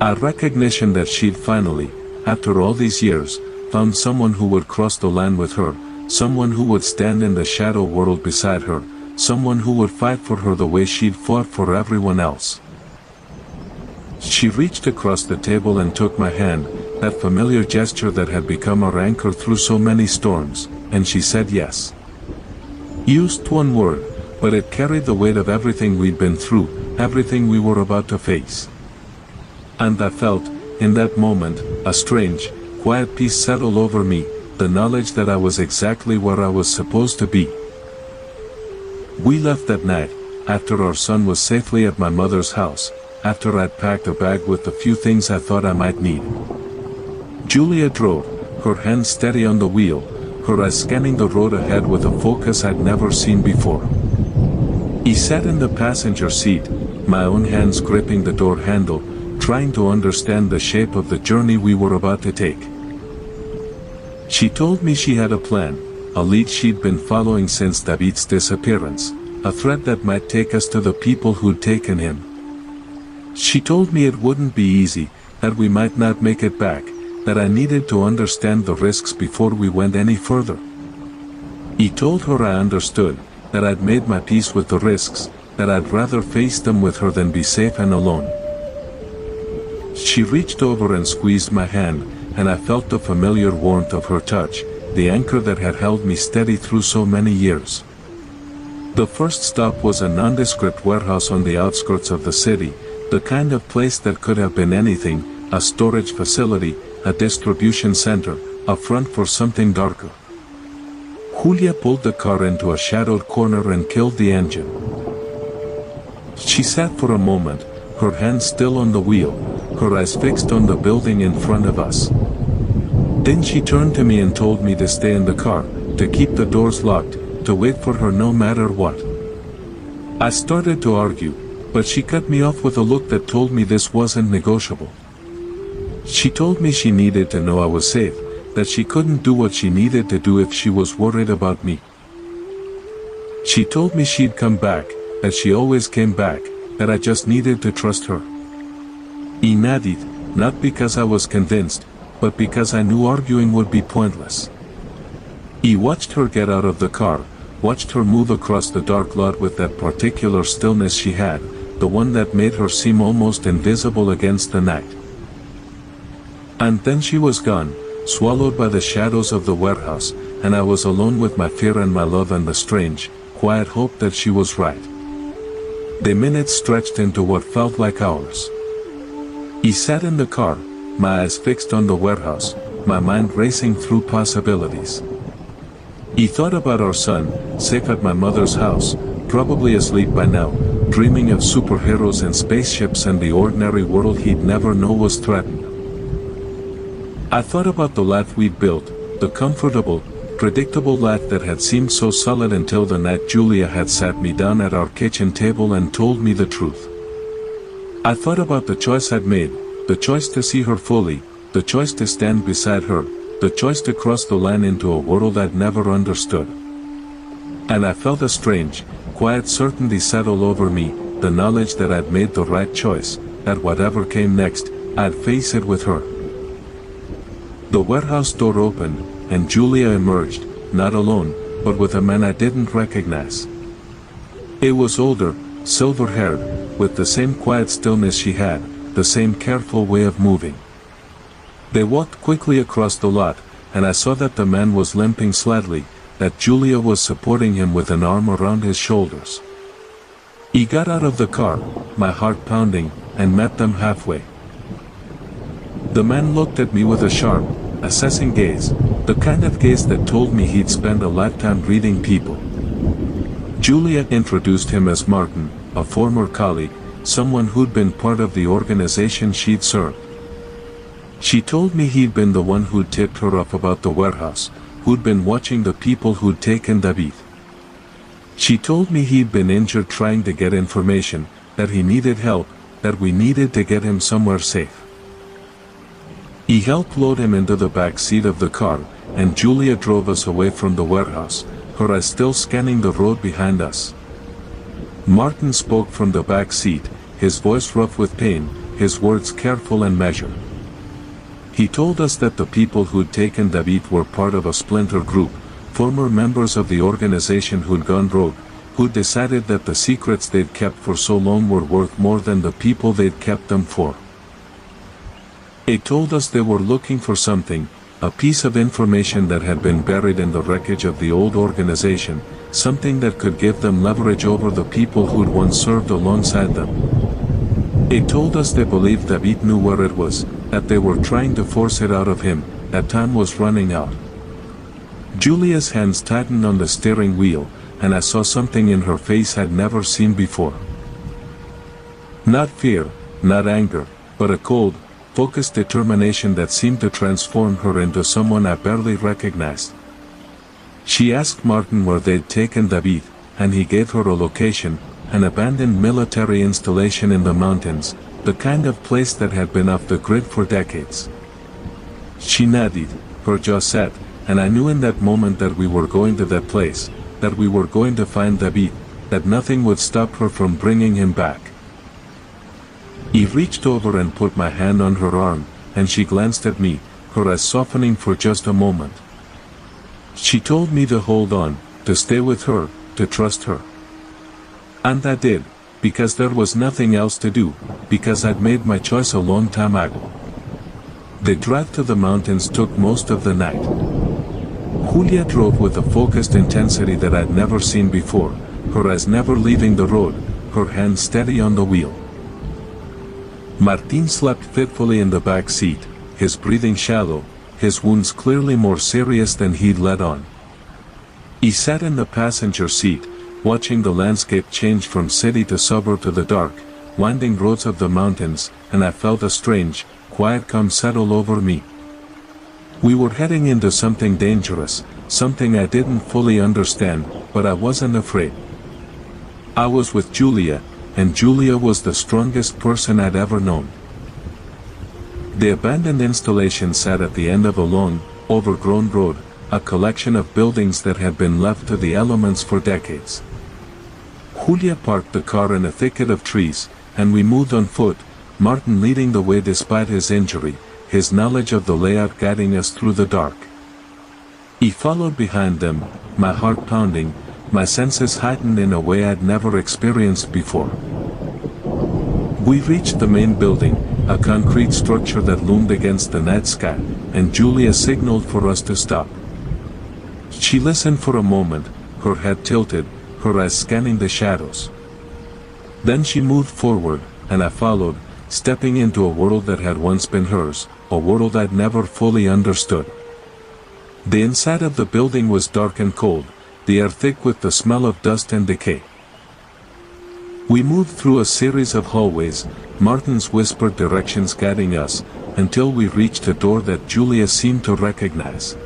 A recognition that she'd finally, after all these years, found someone who would cross the line with her, someone who would stand in the shadow world beside her, someone who would fight for her the way she'd fought for everyone else. She reached across the table and took my hand, that familiar gesture that had become our anchor through so many storms, and she said yes. Used one word, but it carried the weight of everything we'd been through, everything we were about to face. And I felt, in that moment, a strange, quiet peace settle over me, the knowledge that I was exactly where I was supposed to be. We left that night, after our son was safely at my mother's house, after I'd packed a bag with the few things I thought I might need. Julia drove, her hands steady on the wheel, her eyes scanning the road ahead with a focus I'd never seen before. I sat in the passenger seat, my own hands gripping the door handle, trying to understand the shape of the journey we were about to take. She told me she had a plan, a lead she'd been following since David's disappearance, a thread that might take us to the people who'd taken him. She told me it wouldn't be easy, that we might not make it back, that I needed to understand the risks before we went any further. I told her I understood, that I'd made my peace with the risks, that I'd rather face them with her than be safe and alone. She reached over and squeezed my hand, and I felt the familiar warmth of her touch, the anchor that had held me steady through so many years. The first stop was a nondescript warehouse on the outskirts of the city, the kind of place that could have been anything, a storage facility, a distribution center, a front for something darker. Julia pulled the car into a shadowed corner and killed the engine. She sat for a moment, her hands still on the wheel, her eyes fixed on the building in front of us. Then she turned to me and told me to stay in the car, to keep the doors locked, to wait for her no matter what. I started to argue, but she cut me off with a look that told me this wasn't negotiable. She told me she needed to know I was safe, that she couldn't do what she needed to do if she was worried about me. She told me she'd come back, that she always came back, that I just needed to trust her. I nodded, not because I was convinced, but because I knew arguing would be pointless. I watched her get out of the car, watched her move across the dark lot with that particular stillness she had, the one that made her seem almost invisible against the night. And then she was gone, swallowed by the shadows of the warehouse, and I was alone with my fear and my love and the strange, quiet hope that she was right. The minutes stretched into what felt like hours. I sat in the car, my eyes fixed on the warehouse, my mind racing through possibilities. I thought about our son, safe at my mother's house, probably asleep by now, dreaming of superheroes and spaceships and the ordinary world he'd never know was threatened. I thought about the life we'd built, the comfortable, predictable life that had seemed so solid until the night Julia had sat me down at our kitchen table and told me the truth. I thought about the choice I'd made, the choice to see her fully, the choice to stand beside her, the choice to cross the line into a world I'd never understood. And I felt a strange, quiet certainty settle over me, the knowledge that I'd made the right choice, that whatever came next, I'd face it with her. The warehouse door opened, and Julia emerged, not alone, but with a man I didn't recognize. He was older, silver-haired, with the same quiet stillness she had, the same careful way of moving. They walked quickly across the lot, and I saw that the man was limping slightly, that Julia was supporting him with an arm around his shoulders. He got out of the car, my heart pounding, and met them halfway. The man looked at me with a sharp, assessing gaze, the kind of gaze that told me he'd spent a lifetime reading people. Julia introduced him as Martin, a former colleague, someone who'd been part of the organization she'd served. She told me he'd been the one who'd tipped her off about the warehouse, who'd been watching the people who'd taken David. She told me he'd been injured trying to get information, that he needed help, that we needed to get him somewhere safe. He helped load him into the back seat of the car, and Julia drove us away from the warehouse, her eyes still scanning the road behind us. Martin spoke from the back seat, his voice rough with pain, his words careful and measured. He told us that the people who'd taken David were part of a splinter group, former members of the organization who'd gone rogue, who'd decided that the secrets they'd kept for so long were worth more than the people they'd kept them for. He told us they were looking for something, a piece of information that had been buried in the wreckage of the old organization, something that could give them leverage over the people who'd once served alongside them. He told us they believed David knew where it was, that they were trying to force it out of him, that time was running out. Julia's hands tightened on the steering wheel, and I saw something in her face I'd never seen before. Not fear, not anger, but a cold, focused determination that seemed to transform her into someone I barely recognized. She asked Martin where they'd taken David, and he gave her a location, an abandoned military installation in the mountains, the kind of place that had been off the grid for decades. She nodded, her jaw set, and I knew in that moment that we were going to that place, that we were going to find David, that nothing would stop her from bringing him back. He reached over and put my hand on her arm, and she glanced at me, her eyes softening for just a moment. She told me to hold on, to stay with her, to trust her. And I did, because there was nothing else to do, because I'd made my choice a long time ago. The drive to the mountains took most of the night. Julia drove with a focused intensity that I'd never seen before, her eyes never leaving the road, her hand steady on the wheel. Martin slept fitfully in the back seat, his breathing shallow, his wounds clearly more serious than he'd let on. He sat in the passenger seat, watching the landscape change from city to suburb to the dark, winding roads of the mountains, and I felt a strange, quiet calm settle over me. We were heading into something dangerous, something I didn't fully understand, but I wasn't afraid. I was with Julia, and Julia was the strongest person I'd ever known. The abandoned installation sat at the end of a long, overgrown road, a collection of buildings that had been left to the elements for decades. Julia parked the car in a thicket of trees, and we moved on foot, Martin leading the way despite his injury, his knowledge of the layout guiding us through the dark. He followed behind them, my heart pounding, my senses heightened in a way I'd never experienced before. We reached the main building, a concrete structure that loomed against the night sky, and Julia signaled for us to stop. She listened for a moment, her head tilted, her eyes scanning the shadows. Then she moved forward, and I followed, stepping into a world that had once been hers, a world I'd never fully understood. The inside of the building was dark and cold, the air thick with the smell of dust and decay. We moved through a series of hallways, Martin's whispered directions guiding us, until we reached a door that Julia seemed to recognize.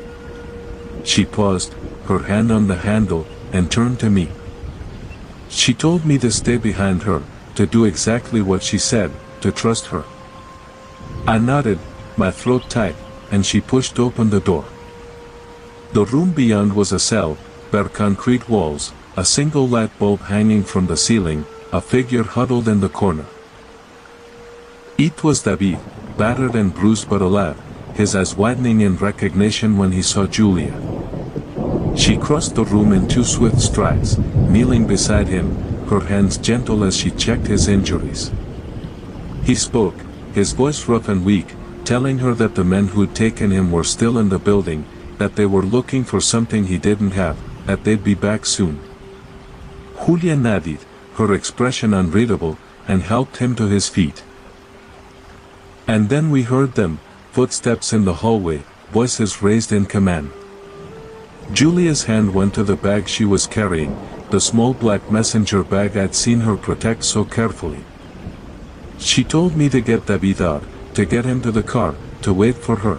She paused, her hand on the handle, and turned to me. She told me to stay behind her, to do exactly what she said, to trust her. I nodded, my throat tight, and she pushed open the door. The room beyond was a cell, bare concrete walls, a single light bulb hanging from the ceiling, a figure huddled in the corner. It was David, battered and bruised but alive, his eyes widening in recognition when he saw Julia. She crossed the room in 2 swift strides, kneeling beside him, her hands gentle as she checked his injuries. He spoke, his voice rough and weak, telling her that the men who'd taken him were still in the building, that they were looking for something he didn't have, that they'd be back soon. Julia nodded, her expression unreadable, and helped him to his feet. And then we heard them, footsteps in the hallway, voices raised in command. Julia's hand went to the bag she was carrying, the small black messenger bag I'd seen her protect so carefully. She told me to get David out, to get him to the car, to wait for her.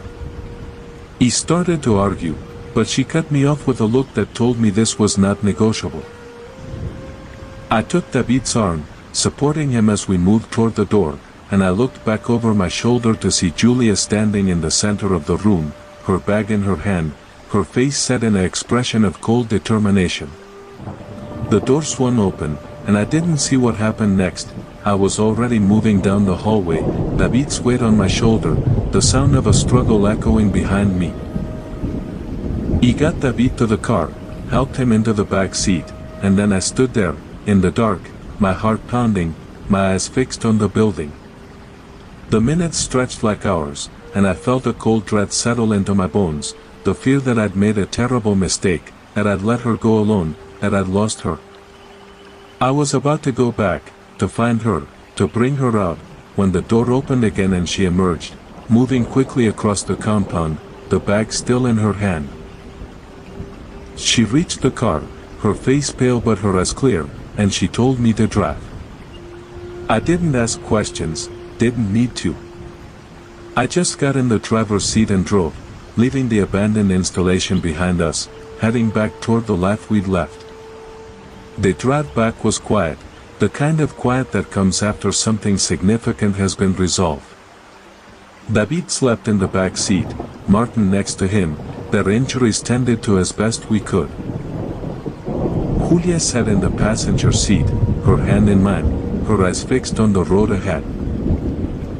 He started to argue, but she cut me off with a look that told me this was not negotiable. I took David's arm, supporting him as we moved toward the door, and I looked back over my shoulder to see Julia standing in the center of the room, her bag in her hand, her face set in an expression of cold determination. The door swung open, and I didn't see what happened next. I was already moving down the hallway, David's weight on my shoulder, the sound of a struggle echoing behind me. He got David to the car, helped him into the back seat, and then I stood there, in the dark, my heart pounding, my eyes fixed on the building. The minutes stretched like hours, and I felt a cold dread settle into my bones, the fear that I'd made a terrible mistake, that I'd let her go alone, that I'd lost her. I was about to go back, to find her, to bring her out, when the door opened again and she emerged, moving quickly across the compound, the bag still in her hand. She reached the car, her face pale but her eyes clear, and she told me to drive. I didn't ask questions, didn't need to. I just got in the driver's seat and drove, leaving the abandoned installation behind us, heading back toward the life we'd left. The drive back was quiet, the kind of quiet that comes after something significant has been resolved. David slept in the back seat, Martin next to him, their injuries tended to as best we could. Julia sat in the passenger seat, her hand in mine, her eyes fixed on the road ahead.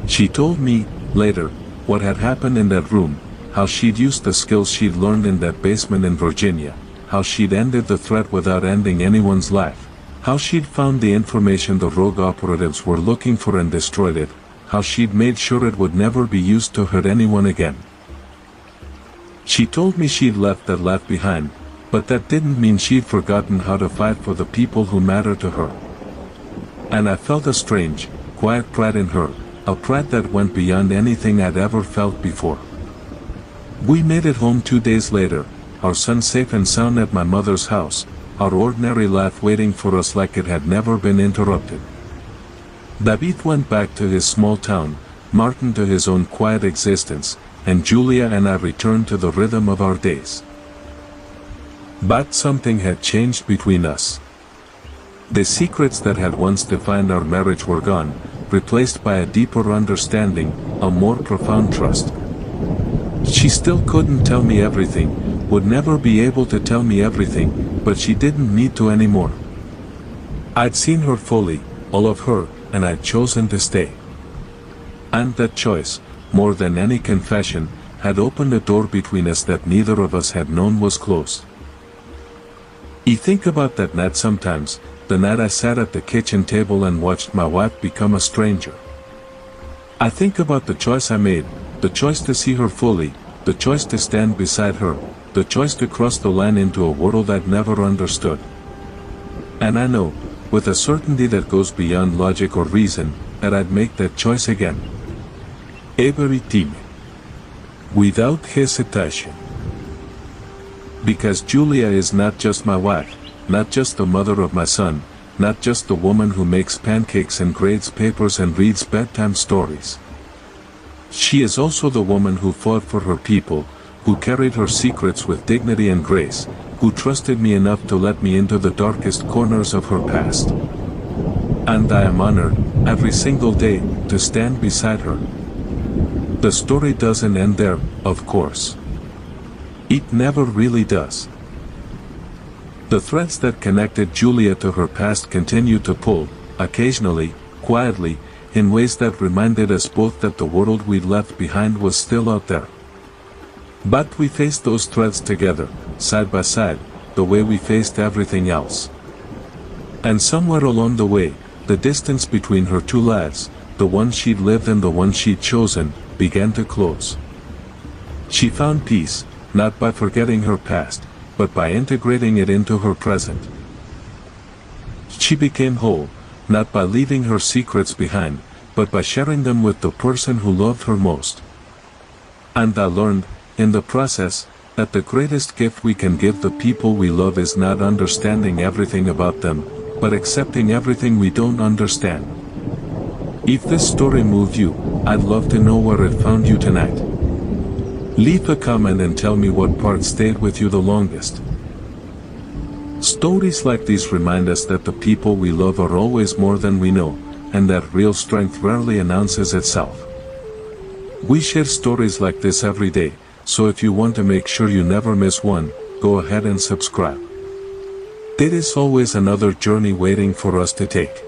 She told me, later, what had happened in that room, how she'd used the skills she'd learned in that basement in Virginia, how she'd ended the threat without ending anyone's life, how she'd found the information the rogue operatives were looking for and destroyed it, how she'd made sure it would never be used to hurt anyone again. She told me she'd left that life behind, but that didn't mean she'd forgotten how to fight for the people who mattered to her. And I felt a strange, quiet pride in her, a pride that went beyond anything I'd ever felt before. We made it home 2 days later, our son safe and sound at my mother's house, our ordinary life waiting for us like it had never been interrupted. David went back to his small town, Martin to his own quiet existence, and Julia and I returned to the rhythm of our days. But something had changed between us. The secrets that had once defined our marriage were gone, replaced by a deeper understanding, a more profound trust. She still couldn't tell me everything, would never be able to tell me everything, but she didn't need to anymore. I'd seen her fully, all of her, and I'd chosen to stay. And that choice, more than any confession, had opened a door between us that neither of us had known was closed. I think about that night sometimes, the night I sat at the kitchen table and watched my wife become a stranger. I think about the choice I made, the choice to see her fully, the choice to stand beside her, the choice to cross the line into a world I'd never understood. And I know, with a certainty that goes beyond logic or reason, that I'd make that choice again. Every time. Without hesitation. Because Julia is not just my wife, not just the mother of my son, not just the woman who makes pancakes and grades papers and reads bedtime stories. She is also the woman who fought for her people, who carried her secrets with dignity and grace, who trusted me enough to let me into the darkest corners of her past. And I am honored, every single day, to stand beside her. The story doesn't end there, of course. It never really does. The threads that connected Julia to her past continue to pull, occasionally, quietly, in ways that reminded us both that the world we'd left behind was still out there. But we faced those threads together, side by side, the way we faced everything else. And somewhere along the way, the distance between her two lives, the one she'd lived and the one she'd chosen, began to close. She found peace, not by forgetting her past, but by integrating it into her present. She became whole, not by leaving her secrets behind, but by sharing them with the person who loved her most. And I learned, in the process, that the greatest gift we can give the people we love is not understanding everything about them, but accepting everything we don't understand. If this story moved you, I'd love to know where it found you tonight. Leave a comment and tell me what part stayed with you the longest. Stories like these remind us that the people we love are always more than we know, and that real strength rarely announces itself. We share stories like this every day, so if you want to make sure you never miss one, go ahead and subscribe. There is always another journey waiting for us to take.